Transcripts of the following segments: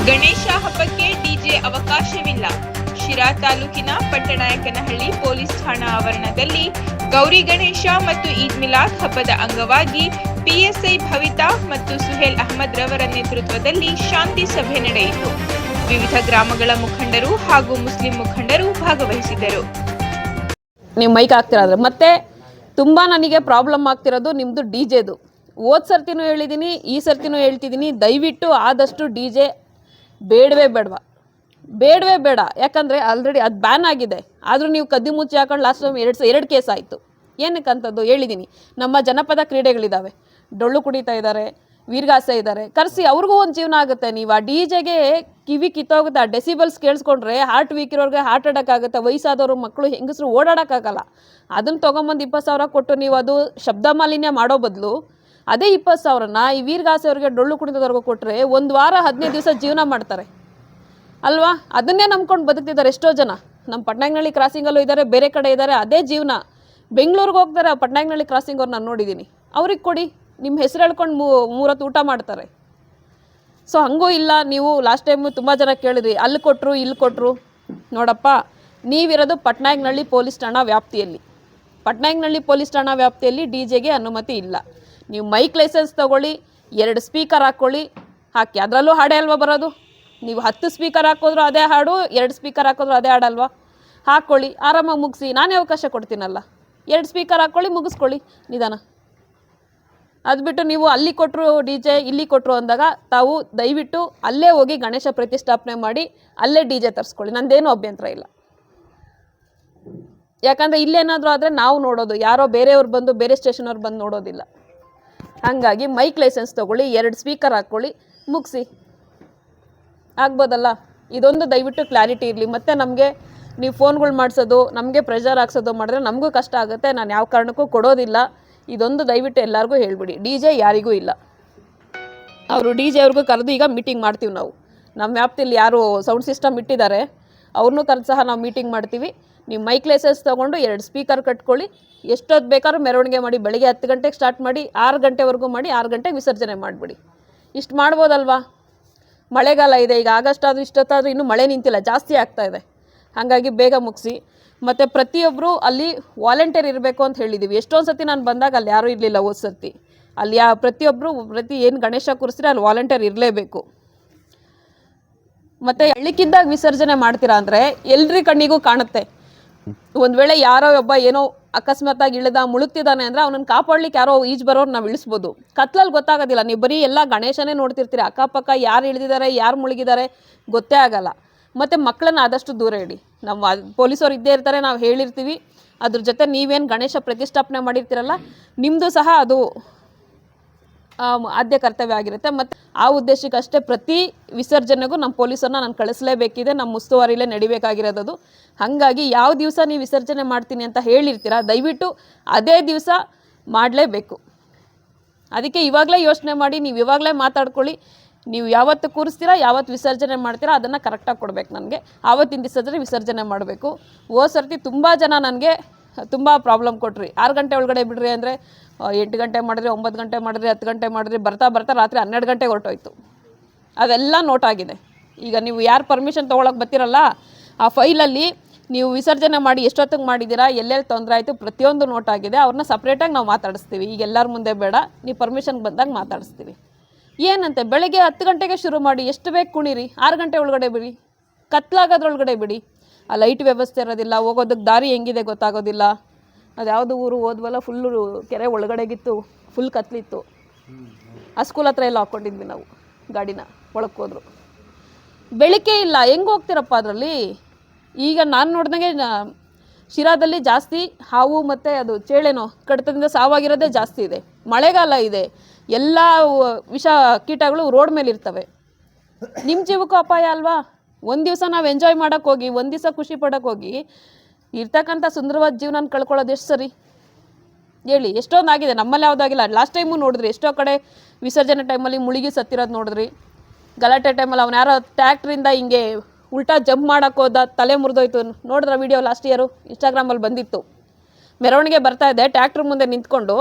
ಗಣೇಶ ಹಬ್ಬಕ್ಕೆ ಡಿಜೆ ಅವಕಾಶವಿಲ್ಲ. ಶಿರಾ ತಾಲೂಕಿನ ಪಟ್ಟನಾಯಕನಹಳ್ಳಿ ಪೊಲೀಸ್ ಠಾಣಾ ಆವರಣದಲ್ಲಿ ಗೌರಿ ಗಣೇಶ ಮತ್ತು ಈದ್ ಮಿಲಾದ್ ಹಬ್ಬದ ಅಂಗವಾಗಿ ಪಿಎಸ್ಐ ಭವಿತಾ ಮತ್ತು ಸುಹೇಲ್ ಅಹಮದ್ ರವರ ನೇತೃತ್ವದಲ್ಲಿ ಶಾಂತಿ ಸಭೆ ನಡೆಯಿತು. ವಿವಿಧ ಗ್ರಾಮಗಳ ಮುಖಂಡರು ಹಾಗೂ ಮುಸ್ಲಿಂ ಮುಖಂಡರು ಭಾಗವಹಿಸಿದರು. ನೀವು ಮೈಕ್ ಆಗ್ತಿರೋದು ಮತ್ತೆ ತುಂಬ ನನಗೆ ಪ್ರಾಬ್ಲಮ್ ಆಗ್ತಿರೋದು ನಿಮ್ಮದು ಡಿಜೆದು. ಹೋದ ಸರ್ತಿನೂ ಹೇಳಿದ್ದೀನಿ, ಈ ಸರ್ತಿನೂ ಹೇಳ್ತಿದ್ದೀನಿ, ದಯವಿಟ್ಟು ಆದಷ್ಟು ಡಿಜೆ ಬೇಡವೇ ಬೇಡ. ಯಾಕಂದರೆ ಆಲ್ರೆಡಿ ಅದು ಬ್ಯಾನ್ ಆಗಿದೆ. ಆದರೂ ನೀವು ಕದ್ದಿ ಮುಚ್ಚಿ ಹಾಕೊಂಡು ಲಾಸ್ಟ್ ಟೈಮ್ ಎರಡು ಕೇಸ್ ಆಯಿತು. ಏನಕ್ಕಂಥದ್ದು ಹೇಳಿದ್ದೀನಿ. ನಮ್ಮ ಜನಪದ ಕ್ರೀಡೆಗಳಿದ್ದಾವೆ, ಡೊಳ್ಳು ಕುಣಿತಾ ಇದ್ದಾರೆ, ವೀರಗಾಸೆ ಇದ್ದಾರೆ, ಕರೆಸಿ ಅವ್ರಿಗೂ ಒಂದು ಜೀವನ ಆಗುತ್ತೆ. ನೀವು ಆ ಡಿ ಜೆಗೆ ಕಿವಿ ಕಿತ್ತೋಗುತ್ತೆ. ಆ ಡೆಸಿಬಲ್ಸ್ ಕೇಳಿಸ್ಕೊಂಡ್ರೆ ಹಾರ್ಟ್ ವೀಕ್ ಇರೋರಿಗೆ ಹಾರ್ಟ್ ಅಟ್ಯಾಕ್ ಆಗುತ್ತೆ. ವಯಸ್ಸಾದವರು, ಮಕ್ಕಳು, ಹೆಂಗಸರು ಓಡಾಡೋಕ್ಕಾಗಲ್ಲ. ಅದನ್ನು ತೊಗೊಂಬಂದು 20,000 ಕೊಟ್ಟು ನೀವು ಅದು ಶಬ್ದ ಮಾಲಿನ್ಯ ಮಾಡೋ ಬದಲು ಅದೇ 20,000ನ ಈ ವೀರಗಾಸೆ ಅವ್ರಿಗೆ, ಡೊಳ್ಳು ಕುಣಿತದವ್ರಿಗೂ ಕೊಟ್ಟರೆ 1 ವಾರ 15 ದಿವಸ ಜೀವನ ಮಾಡ್ತಾರೆ ಅಲ್ವಾ? ಅದನ್ನೇ ನಂಬ್ಕೊಂಡು ಬದುಕ್ತಿದ್ದಾರೆ ಎಷ್ಟೋ ಜನ. ನಮ್ಮ ಪಟ್ಟನಾಯಕನಹಳ್ಳಿ ಕ್ರಾಸಿಂಗಲ್ಲೂ ಇದ್ದಾರೆ, ಬೇರೆ ಕಡೆ ಇದ್ದಾರೆ, ಅದೇ ಜೀವನ. ಬೆಂಗಳೂರಿಗೆ ಹೋಗ್ತಾರೆ, ಪಟ್ಟನಾಯಕನಹಳ್ಳಿ ಕ್ರಾಸಿಂಗ್ ಅವ್ರು ನಾನು ನೋಡಿದ್ದೀನಿ. ಅವ್ರಿಗೆ ಕೊಡಿ, ನಿಮ್ಮ ಹೆಸರು ಹೇಳ್ಕೊಂಡು 3 ಹೊತ್ತು ಊಟ ಮಾಡ್ತಾರೆ. ಸೊ ಹಂಗೂ ಇಲ್ಲ. ನೀವು ಲಾಸ್ಟ್ ಟೈಮು ತುಂಬ ಜನ ಕೇಳಿದ್ರಿ, ಅಲ್ಲಿ ಕೊಟ್ಟರು ಇಲ್ಲಿ ಕೊಟ್ಟರು. ನೋಡಪ್ಪ, ನೀವಿರೋದು ಪಟ್ಟನಾಯಕನಹಳ್ಳಿ ಪೊಲೀಸ್ ಠಾಣಾ ವ್ಯಾಪ್ತಿಯಲ್ಲಿ. ಪಟ್ಟನಾಯಕನಹಳ್ಳಿ ಪೊಲೀಸ್ ಠಾಣಾ ವ್ಯಾಪ್ತಿಯಲ್ಲಿ ಡಿ ಜೆಗೆ ಅನುಮತಿ ಇಲ್ಲ. ನೀವು ಮೈಕ್ ಲೈಸೆನ್ಸ್ ತೊಗೊಳ್ಳಿ, 2 ಸ್ಪೀಕರ್ ಹಾಕ್ಕೊಳ್ಳಿ, ಹಾಕಿ. ಅದರಲ್ಲೂ ಹಾಡೇ ಅಲ್ವಾ ಬರೋದು? ನೀವು 10 ಸ್ಪೀಕರ್ ಹಾಕಿದ್ರು ಅದೇ ಹಾಡು, 2 ಸ್ಪೀಕರ್ ಹಾಕಿದ್ರು ಅದೇ ಹಾಡಲ್ವಾ? ಹಾಕ್ಕೊಳ್ಳಿ, ಆರಾಮಾಗಿ ಮುಗಿಸಿ. ನಾನೇ ಅವಕಾಶ ಕೊಡ್ತೀನಲ್ಲ. 2 ಸ್ಪೀಕರ್ ಹಾಕ್ಕೊಳ್ಳಿ, ಮುಗಿಸ್ಕೊಳ್ಳಿ ನಿಧಾನ. ಅದು ಬಿಟ್ಟು ನೀವು ಅಲ್ಲಿ ಕೊಟ್ಟರು ಡಿ ಜೆ, ಇಲ್ಲಿ ಕೊಟ್ಟರು ಅಂದಾಗ ತಾವು ದಯವಿಟ್ಟು ಅಲ್ಲೇ ಹೋಗಿ ಗಣೇಶ ಪ್ರತಿಷ್ಠಾಪನೆ ಮಾಡಿ ಅಲ್ಲೇ ಡಿ ಜೆ ತರಿಸ್ಕೊಳ್ಳಿ. ನಂದೇನು ಅಭ್ಯಂತರ ಇಲ್ಲ. ಯಾಕಂದರೆ ಇಲ್ಲೇನಾದರೂ ಆದರೆ ನಾವು ನೋಡೋದು, ಯಾರೋ ಬೇರೆಯವ್ರು ಬಂದು, ಬೇರೆ ಸ್ಟೇಷನವ್ರು ಬಂದು ನೋಡೋದಿಲ್ಲ. ಹಾಗಾಗಿ ಮೈಕ್ ಲೈಸೆನ್ಸ್ ತೊಗೊಳ್ಳಿ, 2 ಸ್ಪೀಕರ್ ಹಾಕ್ಕೊಳ್ಳಿ, ಮುಗಿಸಿ. ಆಗ್ಬೋದಲ್ಲ? ಇದೊಂದು ದಯವಿಟ್ಟು ಕ್ಲಾರಿಟಿ ಇರಲಿ. ಮತ್ತು ನಮಗೆ ನೀವು ಫೋನ್ಗಳು ಮಾಡಿಸೋದು, ನಮಗೆ ಪ್ರೆಷರ್ ಹಾಕ್ಸೋದು ಮಾಡಿದ್ರೆ ನಮಗೂ ಕಷ್ಟ ಆಗುತ್ತೆ. ನಾನು ಯಾವ ಕಾರಣಕ್ಕೂ ಕೊಡೋದಿಲ್ಲ. ಇದೊಂದು ದಯವಿಟ್ಟು ಎಲ್ಲರಿಗೂ ಹೇಳ್ಬಿಡಿ. ಡಿ ಜೆ ಯಾರಿಗೂ ಇಲ್ಲ. ಅವರು ಡಿ ಜೆ ಅವ್ರಿಗೂ ಕರೆದು ಈಗ ಮೀಟಿಂಗ್ ಮಾಡ್ತೀವಿ ನಾವು. ನಮ್ಮ ವ್ಯಾಪ್ತಿಯಲ್ಲಿ ಯಾರು ಸೌಂಡ್ ಸಿಸ್ಟಮ್ ಇಟ್ಟಿದ್ದಾರೆ ಅವ್ರನ್ನೂ ಕರೆದು ಸಹ ನಾವು ಮೀಟಿಂಗ್ ಮಾಡ್ತೀವಿ. ನೀವು ಮೈಕ್ ಲೈಸೆನ್ಸ್ ತೊಗೊಂಡು 2 ಸ್ಪೀಕರ್ ಕಟ್ಕೊಳ್ಳಿ. ಎಷ್ಟೊತ್ತು ಬೇಕಾದ್ರೂ ಮೆರವಣಿಗೆ ಮಾಡಿ. ಬೆಳಗ್ಗೆ 10 ಗಂಟೆಗೆ ಸ್ಟಾರ್ಟ್ ಮಾಡಿ, 6 ಗಂಟೆವರೆಗೂ ಮಾಡಿ, 6 ಗಂಟೆಗೆ ವಿಸರ್ಜನೆ ಮಾಡಿಬಿಡಿ. ಇಷ್ಟು ಮಾಡ್ಬೋದಲ್ವಾ? ಮಳೆಗಾಲ ಇದೆ ಈಗ. ಆಗಸ್ಟ್ ಆದರೂ ಇಷ್ಟೊತ್ತಾದರೂ ಇನ್ನೂ ಮಳೆ ನಿಂತಿಲ್ಲ, ಜಾಸ್ತಿ ಆಗ್ತಾ ಇದೆ. ಹಾಗಾಗಿ ಬೇಗ ಮುಗಿಸಿ. ಮತ್ತು ಪ್ರತಿಯೊಬ್ಬರು ಅಲ್ಲಿ ವಾಲಂಟಿಯರ್ ಇರಬೇಕು ಅಂತ ಹೇಳಿದ್ದೀವಿ. ಎಷ್ಟೊಂದು ಸತಿ ನಾನು ಬಂದಾಗ ಅಲ್ಲಿ ಯಾರೂ ಇರಲಿಲ್ಲ. ಹೋದ ಸರ್ತಿ ಅಲ್ಲಿ ಪ್ರತಿಯೊಬ್ಬರು ಏನು ಗಣೇಶ ಕೂರಿಸಿದ್ರೆ ಅಲ್ಲಿ ವಾಲಂಟಿಯರ್ ಇರಲೇಬೇಕು. ಮತ್ತು ಎಳ್ಳಿಕ್ಕಿದ್ದಾಗ ವಿಸರ್ಜನೆ ಮಾಡ್ತೀರಾ ಅಂದರೆ ಎಲ್ರಿ ಕಣ್ಣಿಗೂ ಕಾಣುತ್ತೆ. ಒಂದು ವೇಳೆ ಯಾರೋ ಒಬ್ಬ ಏನೋ ಅಕಸ್ಮಾತಾಗಿ ಇಳಿದ ಮುಳುಗ್ತಿದ್ದಾನೆ ಅಂದರೆ ಅವನನ್ನು ಕಾಪಾಡ್ಲಿಕ್ಕೆ ಯಾರೋ ಈಜು ಬರೋರು ನಾವು ಇಳಿಸ್ಬೋದು. ಕತ್ಲಲ್ಲಿ ಗೊತ್ತಾಗೋದಿಲ್ಲ. ನೀವು ಬರೀ ಎಲ್ಲ ಗಣೇಶನೇ ನೋಡ್ತಿರ್ತೀರಿ, ಅಕ್ಕಪಕ್ಕ ಯಾರು ಇಳಿದಿದ್ದಾರೆ, ಯಾರು ಮುಳುಗಿದ್ದಾರೆ ಗೊತ್ತೇ ಆಗಲ್ಲ. ಮತ್ತು ಮಕ್ಕಳನ್ನ ಆದಷ್ಟು ದೂರ ಇಡಿ. ನಮ್ಮ ಪೊಲೀಸರು ಇದ್ದೇ ಇರ್ತಾರೆ, ನಾವು ಹೇಳಿರ್ತೀವಿ. ಅದ್ರ ಜೊತೆ ನೀವೇನು ಗಣೇಶ ಪ್ರತಿಷ್ಠಾಪನೆ ಮಾಡಿರ್ತೀರಲ್ಲ, ನಿಮ್ಮದು ಸಹ ಅದು ಆದ್ಯ ಕರ್ತವ್ಯ ಆಗಿರುತ್ತೆ. ಮತ್ತು ಆ ಉದ್ದೇಶಕ್ಕಷ್ಟೇ ಪ್ರತಿ ವಿಸರ್ಜನೆಗೂ ನಮ್ಮ ಪೊಲೀಸರನ್ನ ನಾನು ಕಳಿಸಲೇಬೇಕಿದೆ. ನಮ್ಮ ಉಸ್ತುವಾರಿಲೇ ನಡಿಬೇಕಾಗಿರೋದು. ಹಾಗಾಗಿ ಯಾವ ದಿವಸ ನೀವು ವಿಸರ್ಜನೆ ಮಾಡ್ತೀನಿ ಅಂತ ಹೇಳಿರ್ತೀರ, ದಯವಿಟ್ಟು ಅದೇ ದಿವಸ ಮಾಡಲೇಬೇಕು. ಅದಕ್ಕೆ ಇವಾಗಲೇ ಯೋಚನೆ ಮಾಡಿ, ನೀವು ಇವಾಗಲೇ ಮಾತಾಡ್ಕೊಳ್ಳಿ. ನೀವು ಯಾವತ್ತು ಕೂರಿಸ್ತೀರಾ, ಯಾವತ್ತು ವಿಸರ್ಜನೆ ಮಾಡ್ತೀರಾ ಅದನ್ನು ಕರೆಕ್ಟಾಗಿ ಕೊಡಬೇಕು ನನಗೆ. ಆವತ್ತಿನ ದಿವಸದಲ್ಲಿ ವಿಸರ್ಜನೆ ಮಾಡಬೇಕು. ಹೋದ ಸರ್ತಿ ತುಂಬ ಜನ ನನಗೆ ತುಂಬ ಪ್ರಾಬ್ಲಮ್ ಕೊಟ್ರಿ. 6 ಗಂಟೆ ಒಳಗಡೆ ಬಿಡ್ರಿ ಅಂದರೆ 8 ಗಂಟೆ ಮಾಡಿದ್ರಿ, 9 ಗಂಟೆ ಮಾಡಿದ್ರಿ, 10 ಗಂಟೆ ಮಾಡಿದ್ರಿ. ಬರ್ತಾ ರಾತ್ರಿ 12 ಗಂಟೆಗೆ ಹೊರಟೋಯ್ತು. ಅವೆಲ್ಲ ನೋಟ್ ಆಗಿದೆ. ಈಗ ನೀವು ಯಾರು ಪರ್ಮಿಷನ್ ತೊಗೊಳಕ್ಕೆ ಬರ್ತಿರಲ್ಲ, ಆ ಫೈಲಲ್ಲಿ ನೀವು ವಿಸರ್ಜನೆ ಮಾಡಿ ಎಷ್ಟೊತ್ತಿಗೆ ಮಾಡಿದ್ದೀರಾ, ಎಲ್ಲೆಲ್ಲಿ ತೊಂದರೆ ಆಯಿತು, ಪ್ರತಿಯೊಂದು ನೋಟ್ ಆಗಿದೆ. ಅವ್ರನ್ನ ಸಪ್ರೇಟಾಗಿ ನಾವು ಮಾತಾಡಿಸ್ತೀವಿ. ಈಗ ಎಲ್ಲರ ಮುಂದೆ ಬೇಡ, ನೀವು ಪರ್ಮಿಷನ್ ಬಂದಾಗ ಮಾತಾಡಿಸ್ತೀವಿ. ಏನಂತೆ ಬೆಳಗ್ಗೆ 10 ಗಂಟೆಗೆ ಶುರು ಮಾಡಿ, ಎಷ್ಟು ಬೇಕು ಕುಣೀರಿ, 6 ಗಂಟೆ ಒಳಗಡೆ ಬಿಡಿ, ಕತ್ಲಾಗೋದ್ರೊಳಗಡೆ ಬಿಡಿ. ಆ ಲೈಟ್ ವ್ಯವಸ್ಥೆ ಇರೋದಿಲ್ಲ, ಹೋಗೋದಕ್ಕೆ ದಾರಿ ಹೆಂಗಿದೆ ಗೊತ್ತಾಗೋದಿಲ್ಲ. ಅದು ಯಾವುದು ಊರು ಹೋದ್ವಲ್ಲ, ಫುಲ್ಲು ಕೆರೆ ಒಳಗಡೆಗಿತ್ತು, ಫುಲ್ ಕತ್ಲಿತ್ತು. ಆ ಸ್ಕೂಲ್ ಹತ್ರ ಎಲ್ಲ ಹಾಕ್ಕೊಂಡಿದ್ವಿ ನಾವು ಗಾಡಿನ. ಒಳಕ್ಕೆ ಹೋದ್ರು ಬೆಳಕೆ ಇಲ್ಲ, ಹೆಂಗೆ ಹೋಗ್ತೀರಪ್ಪ ಅದರಲ್ಲಿ? ಈಗ ನಾನು ನೋಡ್ದಂಗೆ ಶಿರಾದಲ್ಲಿ ಜಾಸ್ತಿ ಹಾವು ಮತ್ತು ಅದು ಚೇಳೆನೋ ಕಡಿತದಿಂದ ಸಾವಾಗಿರೋದೇ ಜಾಸ್ತಿ ಇದೆ. ಮಳೆಗಾಲ ಇದೆ, ಎಲ್ಲ ವಿಷ ಕೀಟಗಳು ರೋಡ್ ಮೇಲೆ ಇರ್ತವೆ. ನಿಮ್ಮ ಜೀವಕ್ಕೂ ಅಪಾಯ ಅಲ್ವಾ? ಒಂದು ದಿವಸ ನಾವು ಎಂಜಾಯ್ ಮಾಡೋಕ್ಕೆ ಹೋಗಿ, ಒಂದು ದಿವಸ ಖುಷಿ ಪಡೋಕ್ಕೆ ಹೋಗಿ ಇರ್ತಕ್ಕಂಥ ಸುಂದರವಾದ ಜೀವನ ಕಳ್ಕೊಳ್ಳೋದು ಎಷ್ಟು ಸರಿ ಹೇಳಿ? ಎಷ್ಟೊಂದು ಆಗಿದೆ, ನಮ್ಮಲ್ಲಿ ಯಾವುದಾಗಿಲ್ಲ. ಲಾಸ್ಟ್ ಟೈಮು ನೋಡಿದ್ರಿ, ಎಷ್ಟೋ ಕಡೆ ವಿಸರ್ಜನೆ ಟೈಮಲ್ಲಿ ಮುಳುಗಿ ಸತ್ತಿರೋದು ನೋಡಿದ್ರಿ. ಗಲಾಟೆ ಟೈಮಲ್ಲಿ ಅವ್ನು ಯಾರೋ ಟ್ಯಾಕ್ಟ್ರಿಂದ ಹಿಂಗೆ ಉಲ್ಟಾ ಜಂಪ್ ಮಾಡೋಕ್ಕೆ ಹೋದ, ತಲೆ ಮುರಿದೋಯ್ತು. ನೋಡಿದ್ರ ವೀಡಿಯೋ ಲಾಸ್ಟ್ ಇಯರು ಇನ್ಸ್ಟಾಗ್ರಾಮಲ್ಲಿ ಬಂದಿತ್ತು. ಮೆರವಣಿಗೆ ಬರ್ತಾಯಿದ್ದೆ, ಟ್ಯಾಕ್ಟ್ರ್ ಮುಂದೆ ನಿಂತ್ಕೊಂಡು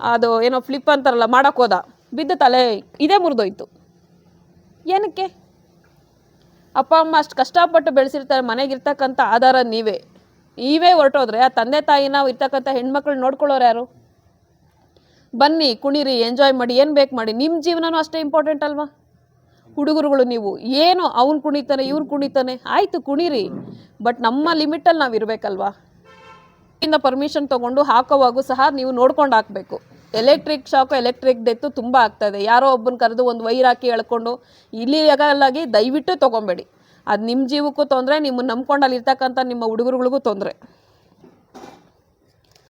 ಅದು ಏನೋ ಫ್ಲಿಪ್ ಅಂತಾರಲ್ಲ ಮಾಡೋಕ್ಕೆ ಹೋದ, ಬಿದ್ದು ತಲೆ ಇದೇ ಮುರಿದೋಯ್ತು. ಏನಕ್ಕೆ? ಅಪ್ಪ ಅಮ್ಮ ಅಷ್ಟು ಕಷ್ಟಪಟ್ಟು ಬೆಳೆಸಿರ್ತಾರೆ, ಮನೆಗಿರ್ತಕ್ಕಂಥ ಆಧಾರ ನೀವೇ ಹೊರಟೋದ್ರೆ ಆ ತಂದೆ ತಾಯಿನ ಇರ್ತಕ್ಕಂಥ ಹೆಣ್ಮಕ್ಳು ನೋಡ್ಕೊಳ್ಳೋರು ಯಾರು? ಬನ್ನಿ, ಕುಣಿರಿ, ಎಂಜಾಯ್ ಮಾಡಿ, ಏನು ಬೇಕು ಮಾಡಿ, ನಿಮ್ಮ ಜೀವನನೂ ಅಷ್ಟೇ ಇಂಪಾರ್ಟೆಂಟ್ ಅಲ್ವಾ? ಹುಡುಗರುಗಳು ನೀವು ಏನು ಅವ್ನು ಕುಣಿತಾನೆ ಇವ್ನು ಕುಣಿತಾನೆ, ಆಯಿತು ಕುಣೀರಿ, ಬಟ್ ನಮ್ಮ ಲಿಮಿಟಲ್ಲಿ ನಾವು ಇರಬೇಕಲ್ವಾ? ಇಂದ ಪರ್ಮಿಷನ್ ತೊಗೊಂಡು ಹಾಕೋವಾಗೂ ಸಹ ನೀವು ನೋಡ್ಕೊಂಡು ಹಾಕಬೇಕು. ಎಲೆಕ್ಟ್ರಿಕ್ ಶಾಕು, ಎಲೆಕ್ಟ್ರಿಕ್ ಡೆತ್ತು ತುಂಬ ಆಗ್ತಾಯಿದೆ. ಯಾರೋ ಒಬ್ಬನ ಕರೆದು ಒಂದು ವೈರ್ ಹಾಕಿ ಎಳ್ಕೊಂಡು ಇಲ್ಲಿಗಾಲಾಗಿ ದಯವಿಟ್ಟು ತೊಗೊಬೇಡಿ. ಅದು ನಿಮ್ಮ ಜೀವಕ್ಕೂ ತೊಂದರೆ, ನಿಮ್ಮನ್ನು ನಂಬ್ಕೊಂಡು ಅಲ್ಲಿರ್ತಕ್ಕಂಥ ನಿಮ್ಮ ಹುಡುಗರುಗಳಿಗೂ ತೊಂದರೆ.